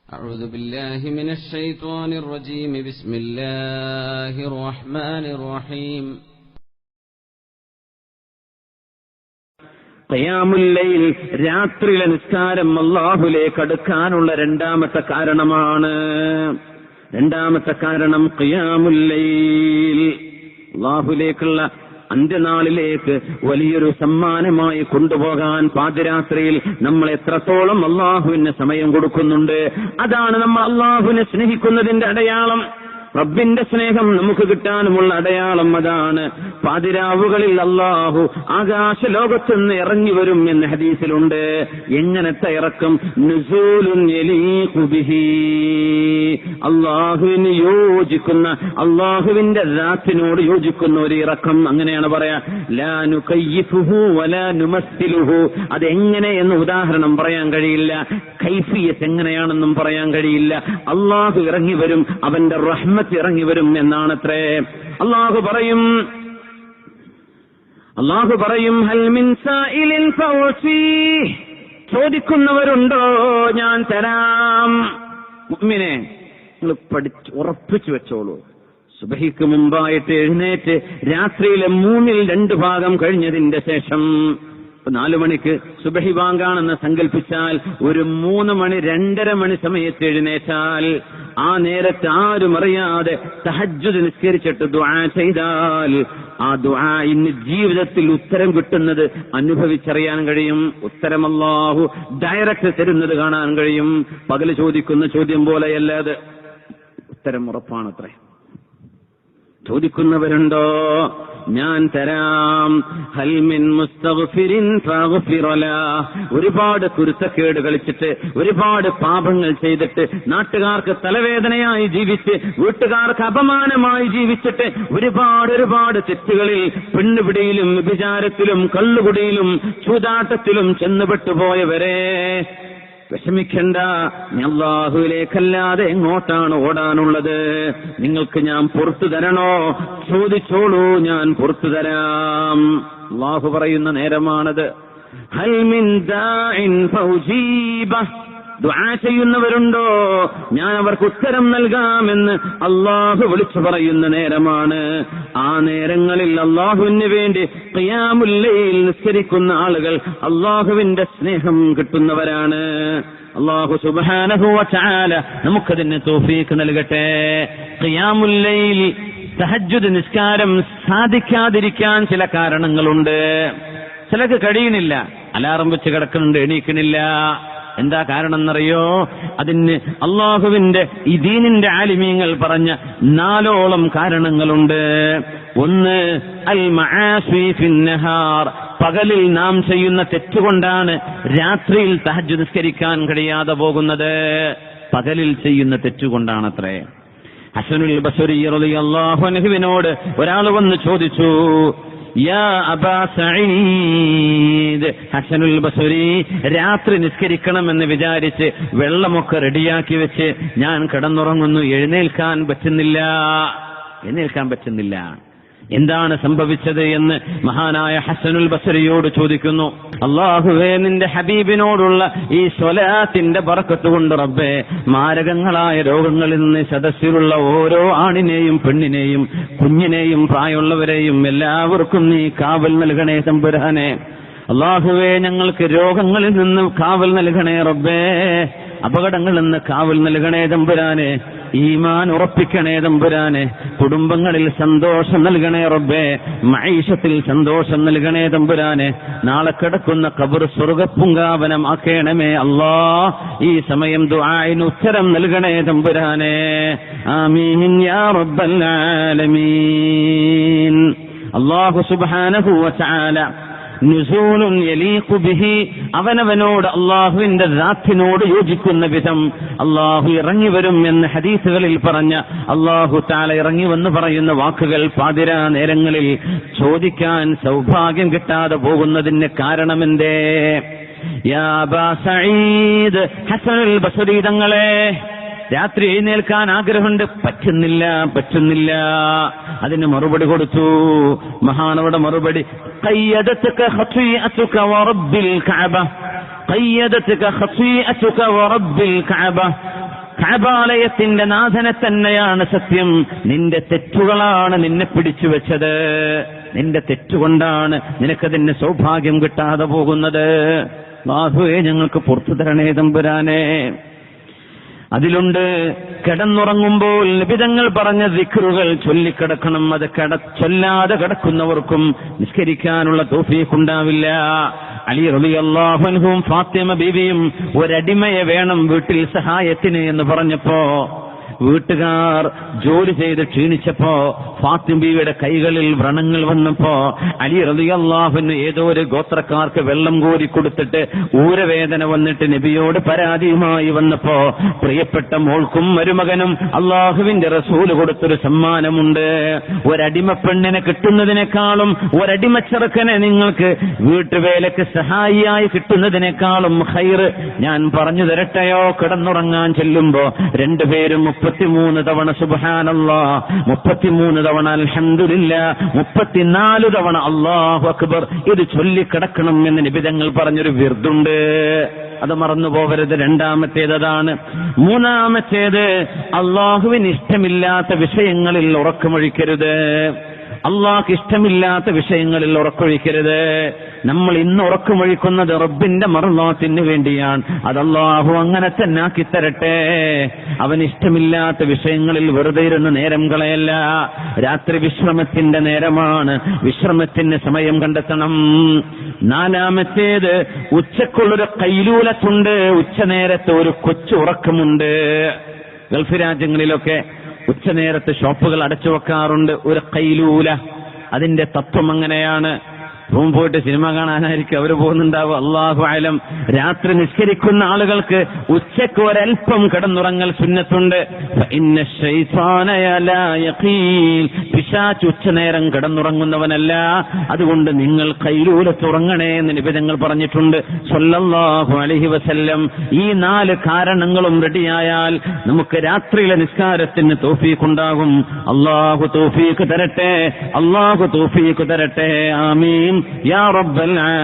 أعوذ بالله من الشيطان الرجيم بسم الله الرحمن الرحيم ഖിയാമുൽ ലൈൽ രാത്രിയിലെ നിസ്കാരം അല്ലാഹുവിലേക്ക് അടുക്കാനുള്ള രണ്ടാമത്തെ കാരണമാണ്. രണ്ടാമത്തെ കാരണം ഖിയാമുൽ ലൈൽ അല്ലാഹുവിലേക്കുള്ള അന്ത്യനാളിലേക്ക് വലിയൊരു സമ്മാനമായി കൊണ്ടുപോകാൻ പാതിരാത്രിയിൽ നമ്മൾ എത്രത്തോളം അല്ലാഹുവിന് സമയം കൊടുക്കുന്നുണ്ട്. അതാണ് നമ്മൾ അല്ലാഹുവിനെ സ്നേഹിക്കുന്നതിന്റെ അടയാളം. റബ്ബിന്റെ സ്നേഹം നമുക്ക് കിട്ടാനുമുള്ള അടയാളം അതാണ്. പാതിരാവുകളിൽ അല്ലാഹു ആകാശ ലോകത്തുനിന്ന് ഇറങ്ങി വരും എന്ന് ഹദീസിലുണ്ട്. എങ്ങനത്തെ ഇറക്കം? നുസൂലുൻ യലീഖു ബിഹി, അല്ലാഹുവിന് യോജിക്കുന്ന, അല്ലാഹുവിന്റെ ദാത്തിനോട് യോജിക്കുന്ന ഒരു ഇറക്കം. അങ്ങനെയാണ് പറയാ. ലാ നുകയ്യിഫുഹു വലാ നുമസ്സിലുഹു. അതെങ്ങനെ എന്ന് ഉദാഹരണം പറയാൻ കഴിയില്ല. കൈഫിയത്ത് എങ്ങനെയാണെന്നും പറയാൻ കഴിയില്ല. അല്ലാഹു ഇറങ്ങി വരും, അവന്റെ റഹ്മത്ത് ഇറങ്ങി വരും എന്നാണത്രേ. അല്ലാഹു പറയും ഹൽ മിൻ സായിലിൻ ഫൗസി, ചോദിക്കുന്നവരുണ്ടോ ഞാൻ തരാം. മുഅ്മിനെ, നിങ്ങൾ ഉറപ്പിച്ചു വെച്ചോളൂ. സുബഹിക്ക് മുമ്പായിട്ട് എഴുന്നേറ്റ് രാത്രിയിലെ 2 ഭാഗം കഴിഞ്ഞതിന്റെ ശേഷം 4 മണിക്ക് സുബഹി ബാങ്കാണെന്ന് സങ്കല്പിച്ചാൽ ഒരു 3 മണി 2:30 മണി സമയത്ത് എഴുന്നേറ്റാൽ ആ നേരത്ത് ആരും അറിയാതെ തഹജ്ജുദ് നിസ്കരിച്ചിട്ട് ദുആ ചെയ്താൽ ആ ദുആ ഇന്ന് ജീവിതത്തിൽ ഉത്തരം കിട്ടുന്നത് അനുഭവിച്ചറിയാൻ കഴിയും. ഉത്തരം അല്ലാഹു ഡയറക്റ്റ് തരുന്നത് കാണാൻ കഴിയും. പകല് ചോദിക്കുന്ന ചോദ്യം പോലെയല്ലാതെ ഉത്തരം ഉറപ്പാണത്രേ. ചോദിക്കുന്നവരുണ്ടോ ഞാൻ തരാം. ഹൽ മിൻ മുസ്തഗ്ഫിരിൻ ഫഗ്ഫിർ ലഹു, ഒരുപാട് കുരുത്തക്കേട് കളിച്ചിട്ട്, ഒരുപാട് പാപങ്ങൾ ചെയ്തിട്ട്, നാട്ടുകാർക്ക് തലവേദനയായി ജീവിച്ച്, വീട്ടുകാർക്ക് അപമാനമായി ജീവിച്ചിട്ട്, ഒരുപാട് തെറ്റുകളിൽ, പെണ്ണുപിടിയിലും വ്യഭിചാരത്തിലും കള്ളുകുടിയിലും ചൂതാട്ടത്തിലും ചെന്നുപെട്ടുപോയവരെ വിഷമിക്കണ്ട. അല്ലാഹുവിലേക്കല്ലാതെ എങ്ങോട്ടാണ് ഓടാനുള്ളത്? നിങ്ങൾക്ക് ഞാൻ പുറത്തു തരണോ? ചോദിച്ചോളൂ, ഞാൻ പുറത്തു തരാം. അല്ലാഹു പറയുന്ന നേരമാണത്. ഹൽ മിൻ ദാഇൻ ഫൗജീബ, ദുആ ചെയ്യുന്നവരുണ്ടോ ഞാൻ അവർക്ക് ഉത്തരം നൽകാമെന്ന് അല്ലാഹു വിളിച്ചു പറയുന്ന നേരമാണ്. ആ നേരങ്ങളിൽ അല്ലാഹുവിന് വേണ്ടി ഖിയാമുൽ ലൈൽ നിസ്കരിക്കുന്ന ആളുകൾ അല്ലാഹുവിന്റെ സ്നേഹം കിട്ടുന്നവരാണ്. അല്ലാഹു സുബ്ഹാനഹു വ തആല നമുക്കതിന് തൗഫീഖ് നൽകട്ടെ. ഖിയാമുൽ ലൈൽ, തഹജ്ജുദ് നിസ്കാരം സാധിക്കാതിരിക്കാൻ ചില കാരണങ്ങളുണ്ട്. ചിലക്ക് കഴിയുന്നില്ല, അലാറം വെച്ച് കിടക്കുന്നുണ്ട്, എണീക്കണില്ല. എന്താ കാരണം എന്നറിയോ? അതിന് അള്ളാഹുവിന്റെ ഈ ദീനിന്റെ ആലിമീങ്ങൾ പറഞ്ഞ 4ഓളം കാരണങ്ങളുണ്ട്. ഒന്ന്, അൽ മആസി ഫിൻ നഹാർ, പകലിൽ നാം ചെയ്യുന്ന തെറ്റുകൊണ്ടാണ് രാത്രിയിൽ തഹജ്ജുദ് നിസ്കരിക്കാൻ കഴിയാതെ പോകുന്നത്. പകലിൽ ചെയ്യുന്ന തെറ്റുകൊണ്ടാണത്രേ. ഹസനുൽ ബസ്രി റളിയല്ലാഹു അൻഹുവിനോട് ഒരാൾ വന്ന് ചോദിച്ചു, യാ അബാ സഈദ്, ഹസനുൽ ബസ്രി രാത്രി നിസ്കരിക്കണമെന്ന് വിചാരിച്ച് വെള്ളമൊക്കെ റെഡിയാക്കി വെച്ച് ഞാൻ കിടന്നുറങ്ങുന്നു, എഴുന്നേൽക്കാൻ പറ്റുന്നില്ല. എന്താണ് സംഭവിച്ചത് എന്ന് മഹാനായ ഹസനുൽ ബസ്രിയോട് ചോദിക്കുന്നു. അല്ലാഹുവേ, നിന്റെ ഹബീബിനോടുള്ള ഈ സ്വലാത്തിന്റെ ബറക്കത്ത് കൊണ്ട് റബ്ബേ, മാരകങ്ങളായ രോഗങ്ങളിൽ നിന്ന് സദസ്സിലുള്ള ഓരോ ആണിനെയും പെണ്ണിനെയും കുഞ്ഞിനെയും പ്രായമുള്ളവരെയും എല്ലാവർക്കും നീ കാവൽ നൽകണേ തമ്പുരാനെ. അല്ലാഹുവേ, ഞങ്ങൾക്ക് രോഗങ്ങളിൽ നിന്ന് കാവൽ നൽകണേ റബ്ബേ, അപകടങ്ങളിൽ നിന്ന് കാവൽ നൽകണേ തമ്പുരാനെ, ഈമാൻ ഉറപ്പിക്കണേ തമ്പുരാനെ, കുടുംബങ്ങളിൽ സന്തോഷം നൽകണേ റബ്ബേ, മഈശത്തിൽ സന്തോഷം നൽകണേ തമ്പുരാനെ, നാളെ കിടക്കുന്ന ഖബർ സ്വർഗ്ഗപൂങ്കാവനം ആക്കണമേ അല്ലാഹ്. ഈ സമയം ദുആഇന് ഉത്തരം നൽകണേ തമ്പുരാനെ. ആമീൻ യാ റബ്ബൽ ആലമീൻ. അല്ലാഹു സുബ്ഹാനഹു വ തആല നുസൂലുൻ യലീഖു ബിഹി, അവനവനോട് അല്ലാഹുവിന്റെ ദാത്തിനോട് യോജിക്കുന്ന വിധം അല്ലാഹു ഇറങ്ങി വരും എന്ന് ഹദീസുകളിൽ പറഞ്ഞ അല്ലാഹു തആല ഇറങ്ങി വന്ന് പറയുന്ന വാക്കുകൾ പാതിരാ നേരങ്ങളിൽ ചോദിക്കാൻ സൗഭാഗ്യം കിട്ടാതെ പോകുന്നതിന് കാരണമെന്തേ? യാ അബാ സഈദ്, ഹസനുൽ ബസ്രി തങ്ങളെ, രാത്രി എഴുന്നേൽക്കാൻ ആഗ്രഹമുണ്ട്, പറ്റുന്നില്ല. അതിന് മറുപടി കൊടുത്തു. മഹാനവരുടെ മറുപടി, ഖയ്യദതുക ഖതീഅതുക വറബ്ബിൽ കഅബ, ഖയ്യദതുക ഖതീഅതുക വറബ്ബിൽ കഅബ, കഅബാലയത്തിന്റെ നാഥനെ തന്നെയാണ് സത്യം. നിന്റെ തെറ്റുകളാണ് നിന്നെ പിടിച്ചു വെച്ചത്. നിന്റെ തെറ്റുകൊണ്ടാണ് നിനക്കതിന് സൗഭാഗ്യം കിട്ടാതെ പോകുന്നത്. അല്ലാഹുവേ, ഞങ്ങൾക്ക് പുറത്തു തരണേ തമ്പുരാനെ. അതിലുണ്ട് കിടന്നുറങ്ങുമ്പോൾ നിബിതങ്ങൾ പറഞ്ഞ ദിക്റുകൾ ചൊല്ലിക്കിടക്കണം. അത് ചൊല്ലാതെ കിടക്കുന്നവർക്കും നിസ്കരിക്കാനുള്ള തൗഫീഖ് ഉണ്ടാവില്ല. അലി റളിയല്ലാഹു അൻഹുവും ഫാത്തിമ ബീവിയും ഒരടിമയെ വേണം വീട്ടിൽ സഹായത്തിന് എന്ന് പറഞ്ഞപ്പോ വീട്ടുകാർ ജോലി ചെയ്ത് ക്ഷീണിച്ചപ്പോ ഫാത്തിമ ബീവിയുടെ കൈകളിൽ വ്രണങ്ങൾ വന്നപ്പോ അലി റളിയല്ലാഹു അൻഹു ഏതോ ഒരു ഗോത്രക്കാർക്ക് വെള്ളം കോരി കൊടുത്തിട്ട് ഊരവേദന വന്നിട്ട് നബിയോട് പരാതിയുമായി വന്നപ്പോ പ്രിയപ്പെട്ട മോൾക്കും മരുമകനും അള്ളാഹുവിന്റെ റസൂല് കൊടുത്തൊരു സമ്മാനമുണ്ട്. ഒരടിമ പെണ്ണിനെ കിട്ടുന്നതിനേക്കാളും ഒരടിമച്ചെറുക്കനെ നിങ്ങൾക്ക് വീട്ടുവേലക്ക് സഹായിയായി കിട്ടുന്നതിനേക്കാളും ഖൈറ് ഞാൻ പറഞ്ഞു തരട്ടെയോ? കിടന്നുറങ്ങാൻ ചെല്ലുമ്പോ രണ്ടുപേരും 33 തവണ സുബ്ഹാനല്ലാഹ്, 33 തവണ അൽഹംദുലില്ലാഹ്, 34 തവണ അല്ലാഹു അക്ബർ ഇത് ചൊല്ലിക്കിടക്കണം എന്ന് നിബിതങ്ങൾ പറഞ്ഞൊരു വിർദുണ്ട്. അത് മറന്നു പോകരുത്. രണ്ടാമത്തേത് അതാണ്. മൂന്നാമത്തേത് അല്ലാഹുവിന് ഇഷ്ടമില്ലാത്ത വിഷയങ്ങളിൽ ഉറക്കമൊഴിക്കരുത്. അള്ളാഹ്ക്ക് ഇഷ്ടമില്ലാത്ത വിഷയങ്ങളിൽ ഉറക്കൊഴിക്കരുത്. നമ്മൾ ഇന്ന് ഉറക്കമൊഴിക്കുന്നത് റബ്ബിന്റെ മർളാത്തിന് വേണ്ടിയാണ്. അത് അല്ലാഹു അങ്ങനെ തന്നെ ആക്കിത്തരട്ടെ. അവൻ ഇഷ്ടമില്ലാത്ത വിഷയങ്ങളിൽ വെറുതെ ഇരുന്ന് നേരം കളയല്ല. രാത്രി വിശ്രമത്തിന്റെ നേരമാണ്. വിശ്രമത്തിന് സമയം കണ്ടെത്തണം. നാലാമത്തേത് ഉച്ചക്കുള്ളൊരു കൈലൂലത്തുണ്ട്. ഉച്ചനേരത്ത് ഒരു കൊച്ചു ഉറക്കമുണ്ട്. ഗൾഫ് രാജ്യങ്ങളിലൊക്കെ ഉച്ചനേരത്ത് ഷോപ്പുകൾ അടച്ചു വെക്കാറുണ്ട്. ഒരു കൈലൂല. അതിന്റെ തത്വം അങ്ങനെയാണ്. റൂം പോയിട്ട് സിനിമ കാണാനായിരിക്കും അവർ പോകുന്നുണ്ടാവും, അല്ലാഹു അലം. രാത്രി നിസ്കരിക്കുന്ന ആളുകൾക്ക് ഉച്ചയ്ക്ക് ഒരൽപ്പം കിടന്നുറങ്ങൽ സുന്നത്തുണ്ട്. പിശാച് ഉച്ചനേരം കിടന്നുറങ്ങുന്നവനല്ല. അതുകൊണ്ട് നിങ്ങൾ കൈലൂലത്തുറങ്ങണേ എന്ന് നിബിധങ്ങൾ പറഞ്ഞിട്ടുണ്ട് സ്വല്ലല്ലാഹു അലൈഹി വസല്ലം. ഈ 4 കാരണങ്ങളും റെഡിയായാൽ നമുക്ക് രാത്രിയിലെ നിസ്കാരത്തിന് തൗഫീഖ് ഉണ്ടാകും. അല്ലാഹു തൗഫീഖ് തരട്ടെ. അല്ലാഹു തൗഫീഖ് തരട്ടെ. ആമീൻ യാ റബ്ബൽ ആലമീൻ.